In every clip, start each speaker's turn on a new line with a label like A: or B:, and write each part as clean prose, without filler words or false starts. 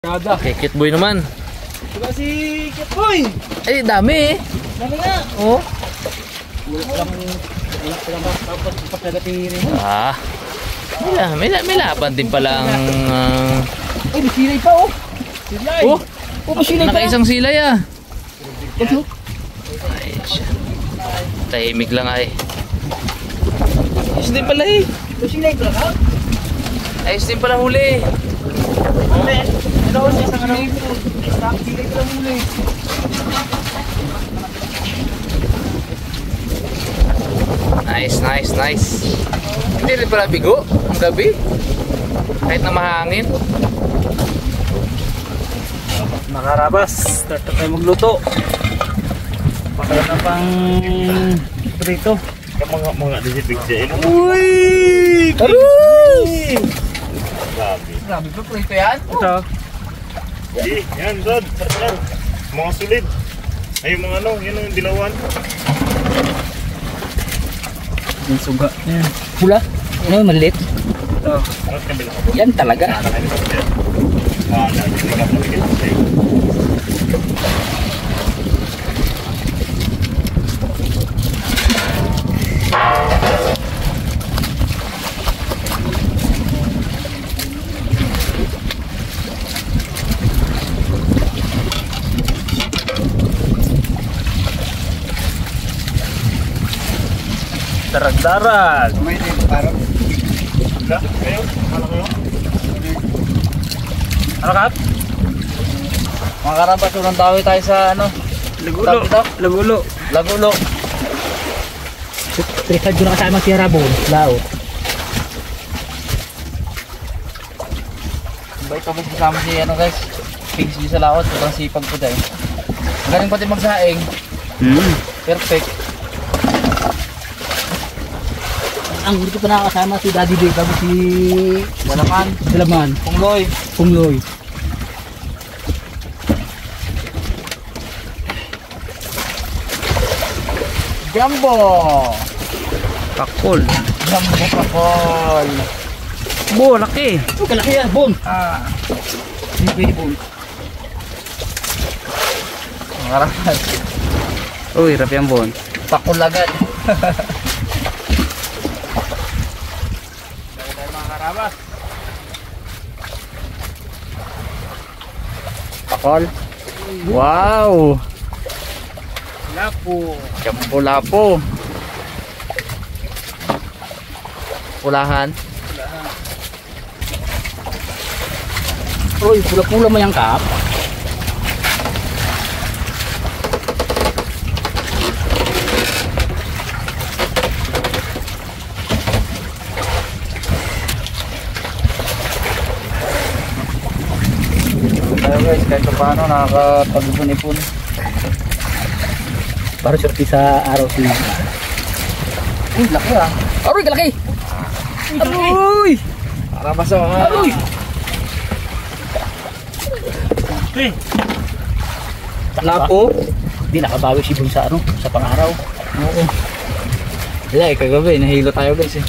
A: Nada.
B: Kay Cute Boy naman.
A: Diba si Cute Boy?
B: Ay, dami eh.
A: Dami nga.
B: Oh.
A: Wala lang tapos pagkagatirin mo.
B: Ah. May laban din pala ang...
A: Ay, may silay pa oh. Silay.
B: Oh,
A: may silay pa.
B: nakaisang silay ah.
A: Ito.
B: Ay, siya. Tahimik lang ay. Ayos din pala eh.
A: May silay pa ha?
B: Ayos din pala huli.
A: Men, ano siya sa kanang stop silay pa lang muli.
B: Nice. Hindi rin pala bigo ang gabi. Kahit na mahangin.
A: Mga Karabas, start na tayo magluto. Pakalat na pang prito.
C: Mga disipigsain.
A: Uy!
B: Aroy!
C: Grabe.
B: Grabe pa prito yan.
A: Ito.
C: Yan, Rod. Yan. Mga sulit. Ay, mga ano, yun yung dilawan.
A: Yung suga. Yan. Pula. Ano yung maliit? Ito.
C: Ang kabila.
A: Yan talaga.
C: Darag-darag.
A: May parang.
C: Wala? Kayo? Ano kayo?
A: Ano kap?
B: Mga Karabas, unang tawi tayo sa ano?
A: Lagulo. Lagulo.
B: Lagulo.
A: Trikad ko na kasama si Rabon. Lao.
B: Bait ako kasama si ano guys. Pigs dito sa laot. Sobrang sipag ko dahil. Galing pati magsaing. Perfect.
A: Ang gusto pa nakakasama si Daddy Dave bago si Dalaman. Pungloy.
B: Jumbo!
A: Pakol.
B: Jumbo pakol.
A: Bo, laki. Oh, kalaki yan, Bon. Hindi pwede, Bon.
B: Mga Karabas.
A: Uy, hirap yan, Bon.
B: Pakol agad.
A: Mga Karabas.
B: Pakol. Wow!
A: Lapo.
B: Lapo. Pulahan.
A: Uy, pula-pula mo yung kap.
B: Tayo guys, kahit pa paano nakakapag-ipon-ipon.
A: Para surti sa araw sila.
B: Uy, laki ah.
A: Aroy, kalaki. Aroy.
B: Karabas ako nga.
A: Aroy. Lapo. Hindi nakabawi si Bon sa ano, sa pang-araw.
B: Oo. Kaya kagabi, nahilo tayo guys eh.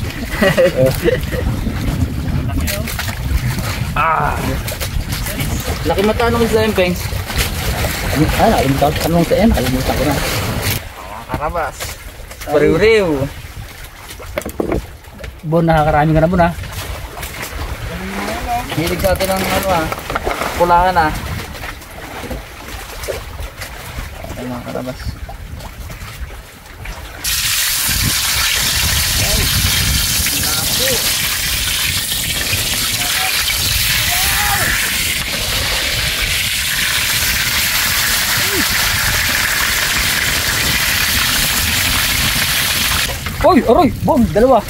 A: Laki mata ng slime pengs. Nakalimutan sa yan. Nakalimutan ko na.
B: Karabas. Bariw-riw.
A: Bon, nakakarami ka na, Bon, ha?
B: Hilig sa atin ng ano ah. Pulahan ah. Ay mga Karabas.
A: Uy, aroy, Bon, dalawa.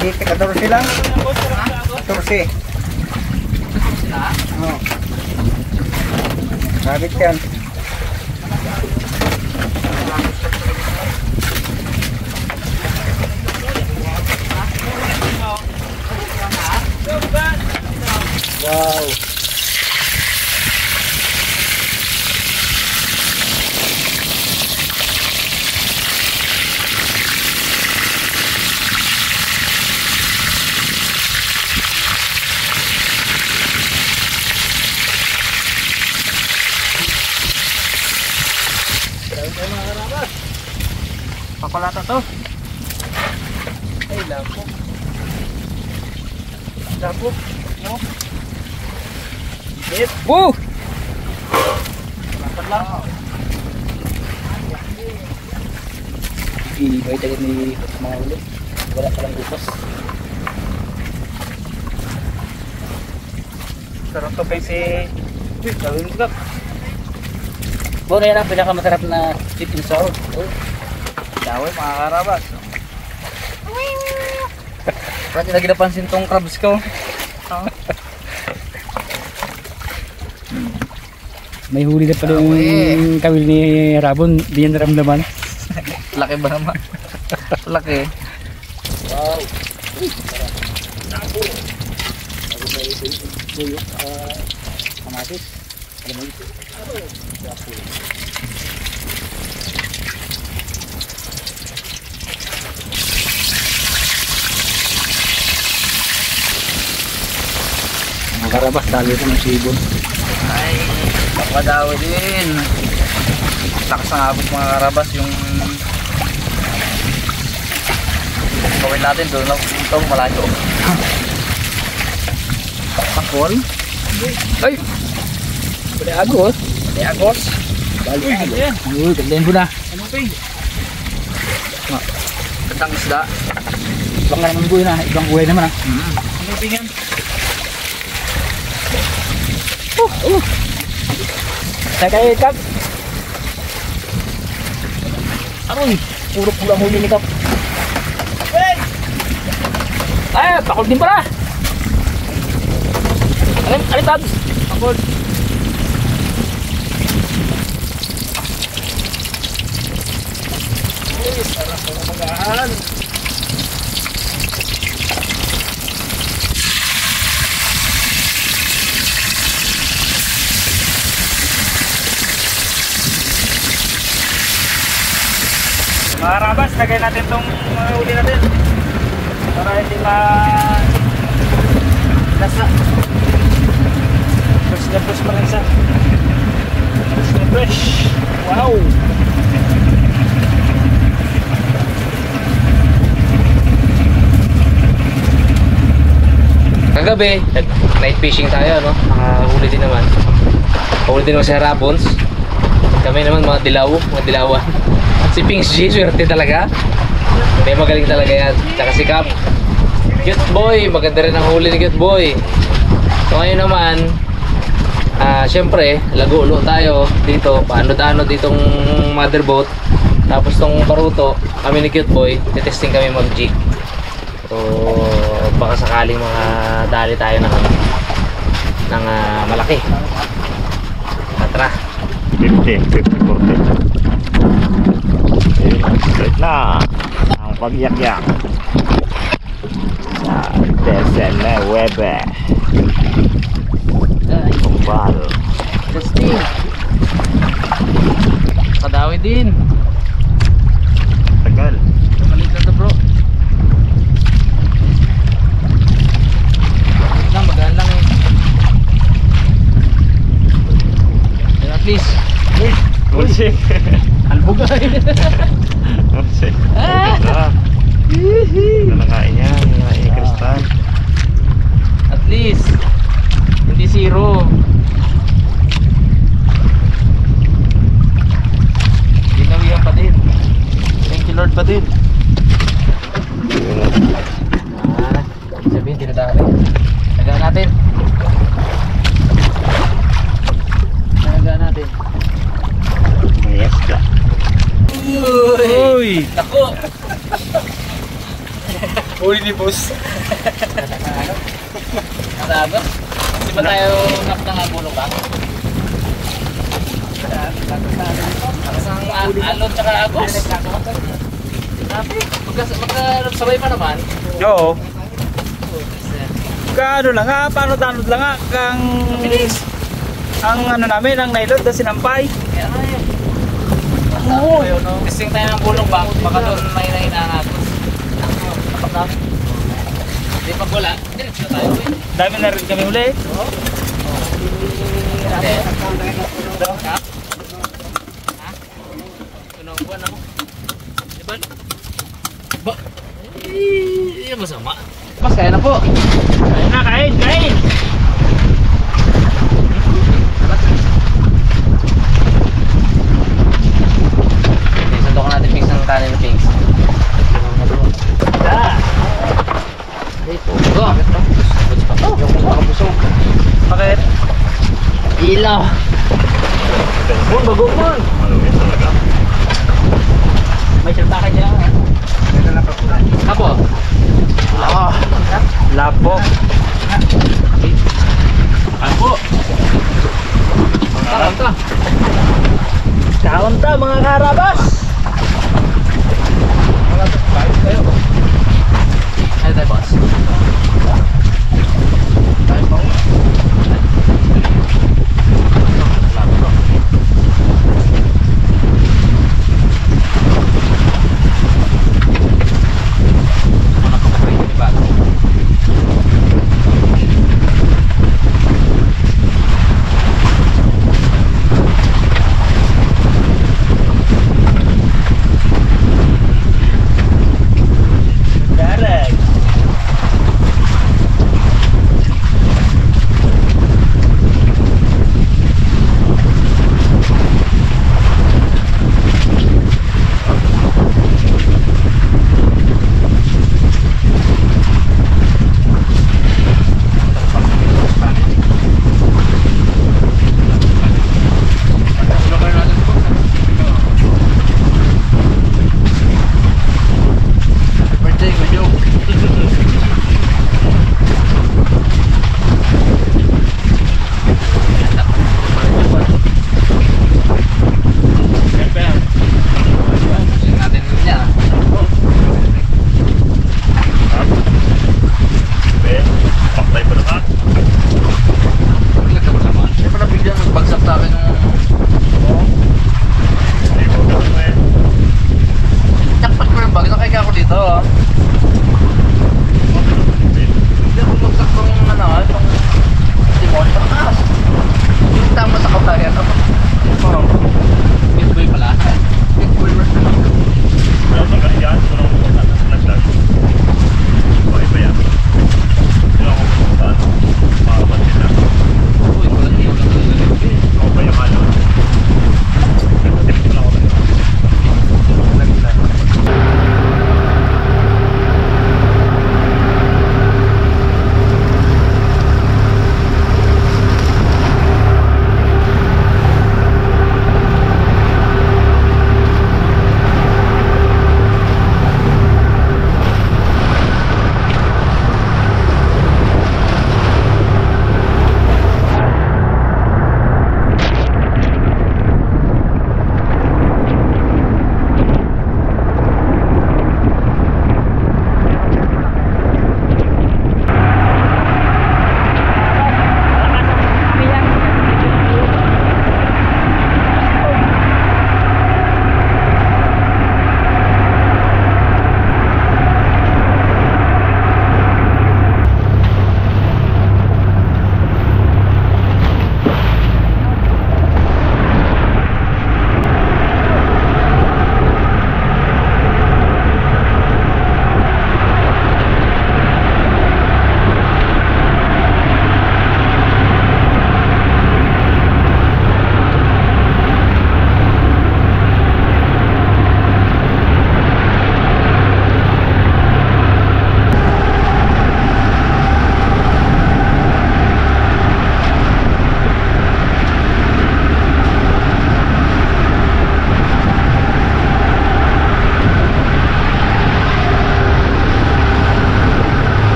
D: Dito 14 lang. 14. Oo. Sabit yan. Wow.
B: Palata to. Ay, lapo. Lapo. No? Hit.
A: Woo!
B: Palata lang.
A: Ibay tayo ni mga ulit. Wala palang upas.
B: Sarap to pa si... Uy, gawin ko.
A: Bo, na yan ang pinakamasarap na sweet and sour. Oh.
B: Daway, mga karabas. Bakit lagi napansin tong crabs ko?
A: May huli na pala yung kawil ni Rabon. Di yan naramdaman.
B: Laki ba naman? Laki.
A: Wow. Kamatis. Alam mo ito. Mga karabas, tali ito ng sibon.
B: Ay, kapadawi din. Lakas ng abot mga karabas yung gawin natin doon lang dito malayo.
A: Pakol. Ay! Pwede agos.
B: May agos.
A: Balik agos. Uy, gandaan mo na.
B: Ano pa yun? Gandang isda.
A: Ibang nga naman buhay na. Ibang buhay naman ah.
B: Ano pa yan?
A: Tagay Kap. Aroy, puro pulang huli ni Kap. Ay, pakol din pala. Alin Tab? Pakol.
B: Uy, sarap na magahan. Mga rabas, lagay natin itong uli natin para hindi lasa. Fresh na fresh pa rin isa. Fresh na fresh. Wow!
E: Kagabi, night fishing tayo, no? Nakahuli din naman. Huli din naman si Harabons. Kami naman mga dilawan. Si Pings G, swerte talaga. May magaling talaga yan. Tsaka si Cap. Cute boy, maganda rin ang huli ni Cute boy. So ngayon naman, syempre, lagulo tayo dito. Paano-ano ditong motherboat. Tapos tong baruto, kami ni Cute boy, testing kami mag-jig. So baka sakaling mga dali tayo ng malaki. Tara.
C: 50, 40. Straight na ang pagyak-yak sa Desene Webe Kumbal.
B: Testing. Padawi din.
C: Tagal.
B: Maliit lang to bro. Magaan lang eh. And at least.
C: Mulsik.
B: Albugay.
C: Mulsik. Nakain yan. Nakain yung kristal.
B: At least. Hindi zero. Ginawihan pa din. Thank you Lord pa din. Sabihin dinadari. Tagaan natin. Tagaan natin.
C: Yes ka.
B: Uy! Ako! Huli ni boss. Nakagos? Di ba tayo nakakagulong ba? Nakasang alon tsaka agos? Sabi, magkasabay pa naman.
D: Oo. Kaano lang nga, paano-tanod lang nga kang
B: Bilis!
D: ang ano namin, ang nailot na sinampay.
B: Kaya nga yun. Oo! Testing tayo ng gulong ba? Baka doon may nahinangagos. Tapak namin. Hindi pag wala, diretso na tayo eh.
D: Dami na rin kami uli.
B: Ha? Tunong buwan ako. Diba? Yung masama.
E: Mas kaya na po.
D: Kain na, kain, kain!
E: Sundok natin Pings ng kanin ng Pings. Go!
D: Bakit?
E: Ilaw!
D: Mon, bago mon!
C: Maluwin talaga.
D: May saltakan niya lang.
E: Apo! Ah!
D: Lapok.
E: Apo! Kaunta!
D: Kaunta mga karabas!
E: Ano tayo, boss?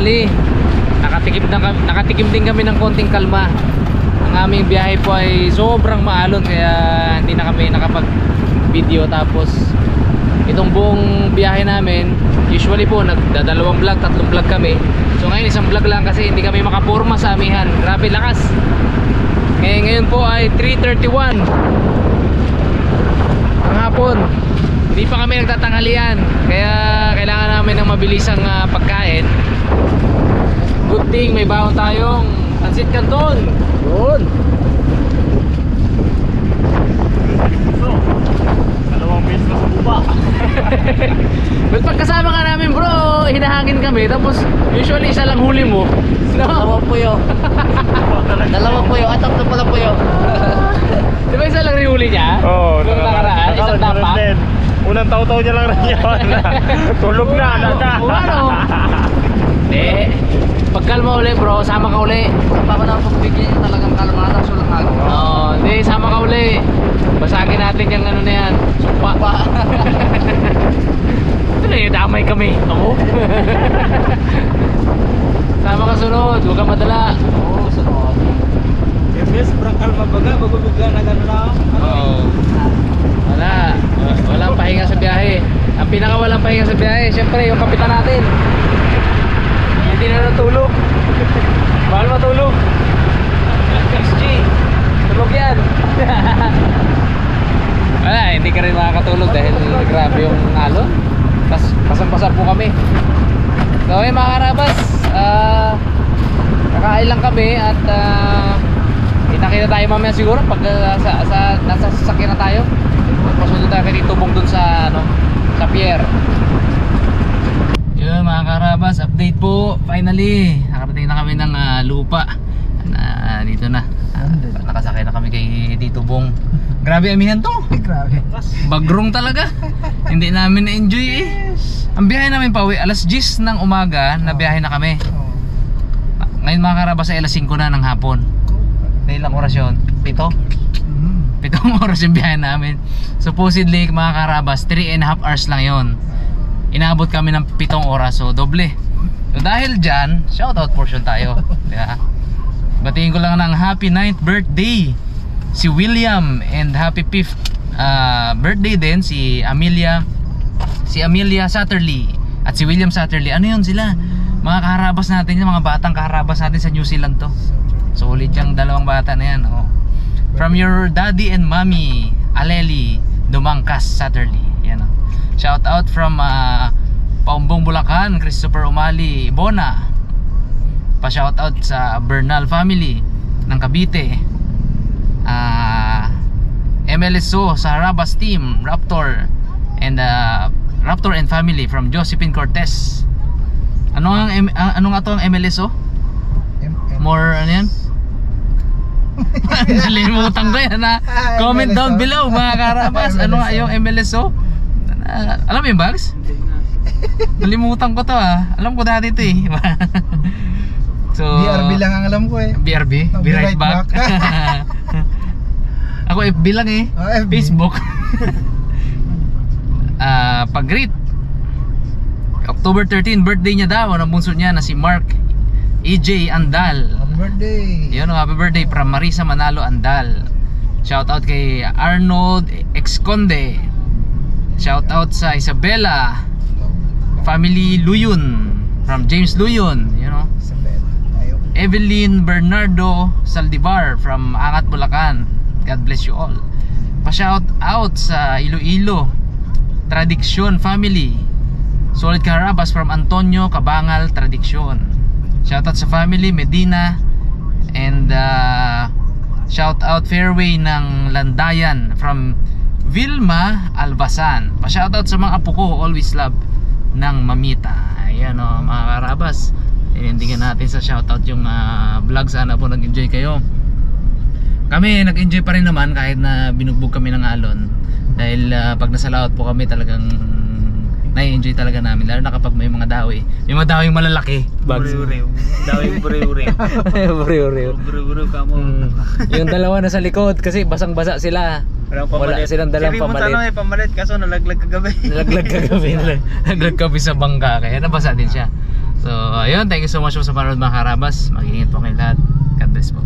E: finally, nakatikim din kami ng konting kalma. Ang aming biyahe po ay sobrang maalon kaya hindi na kami nakapag-video. Tapos itong buong biyahe namin, usually po nagdadalawang vlog, 3 vlog kami. So ngayon isang vlog lang kasi hindi kami makaporma sa amihan. Grabe lakas. Ngayon po ay 3:31 ang hapon. Hindi pa kami nagtatanghalian, kaya kailangan namin ng mabilisang pagkain. Good thing may baon tayong Pansit Canton. Yun.
C: So, 2 beses na sa buba.
E: But pagkasama ka namin bro, hinahangin kami. Tapos usually isa lang huli mo. No?
A: 2 puyo. 2 puyo. At 3 pala puyo.
E: Di ba isa lang rin huli niya?
C: Oo,
E: Nung nakaraan, isang tapak.
C: Unang taw-taw niya lang rin yun. Tulog na,
E: Ano? Hindi. Pagkalma uli bro, sama ka uli.
A: Baka na pagbigyan niya talagang kalmata. Sulang ako.
E: Oo, hindi, sama ka uli. Basagin natin yung ano na yan. Sumpa. Ito na yung damay kami. Ako? Sama ka sunod, huwag kang madala.
A: Oo, sunod.
D: Yes, brangkal mabaga, bago-baga na gano'n lang.
E: Oo. Walang pahinga sa biyahe. Ang pinaka walang pahinga sa biyahe, syempre yung kapitan natin. Hindi na natulog. Mahal matulog. XG, tulog yan. Wala, hindi ka rin makakatulog dahil grabe yung alon. Pasang-pasang po kami. So okay mga karabas, kakain lang kami at kita-kita tayo mamaya siguro pag nasa sasakyan na tayo. Pasunod tayo kay Tubong dun sa sa pier. Yun mga karabas, update po. Finally nakarating na kami ng lupa dito na. Nakasakay na kami kay Tito Bong. Grabe amihan to.
A: Grabe.
E: Bagrong talaga. Hindi namin na-enjoy eh. Ang biyahe namin pa uwi alas 10 ng umaga, na biyahe na kami. Ngayon mga karabas ay alas 5 na ng hapon. May ilang oras yun? 7 oras yung biyahe namin. Supposedly mga karabas 3.5 hours lang yon. Inaabot kami ng 7 oras, so doble. So dahil dyan, shoutout portion tayo. Yeah. Batiin ko lang ng happy 9th birthday si William, and happy 5th birthday din si Amelia Satterley at si William Satterley. Ano yun sila? Mga kaharabas natin, yung mga batang kaharabas natin sa New Zealand to. Solid yung dalawang bata na yan. Oh. From your daddy and mommy, Aleli Dumangkas Satterley. Yan, oh. Shout out from Paumbong Bulacan, Christopher Umali Bona. Pa shout out sa Bernal family ng Cavite. MLSO sa Harabas team, Raptor and family from Josephine Cortez. Ano nga to ang MLSO? More ano yan? Nalimutan ko yan ha. Comment down below mga karabas. Ano nga yung MLSO? Alam mo yung bags? Nalimutan ko to ha. Alam ko dati ito eh. So,
A: BRB lang ang alam ko eh.
E: BRB? Be right back. Ako FB lang eh.
A: FB.
E: Facebook. Pag-greet October 13, birthday niya daw. Ang bunso niya na si Mark EJ Andal.
A: Happy birthday.
E: Yun, happy birthday from Marisa Manalo Andal. Shout out kay Arnold Exconde. Shout out sa Isabela family Luyun, from James Luyun, you know. Evelyn Bernardo Saldivar from Angat, Bulacan. God bless you all. Pa-shout out sa Iloilo Tradiksyon family. Solid Karabas from Antonio Cabangal Tradiksyon. Shout out sa family Medina. And shout out Fairway ng Landayan from Vilma Albasan. Pa-shout out sa mga apo ko, always love ng Mamita. Ayan o mga Karabas, endingan natin sa shoutout yung vlog. Sana po nag-enjoy kayo. Kami nag-enjoy pa rin naman kahit na binugbog kami ng alon. Dahil pag nasa laot po kami talagang nai-enjoy talaga namin. Lalo na kapag may mga dawi. May mga dawing malalaki.
D: Buriw-riw. Dawing buriw-riw.
E: Buriw-riw.
D: Buriw-riw ka mo.
E: Yung dalawa na sa likod kasi basang-basa sila. Wala silang dalang pamalit.
D: Si pamalit kaso nalaglag kagabi.
E: Nalaglag kagabi sa bangka kaya nabasa din siya. So
B: So ayun, thank you so much po sa panonood mga karabas. Mag-ingat po kayo lahat. God bless po.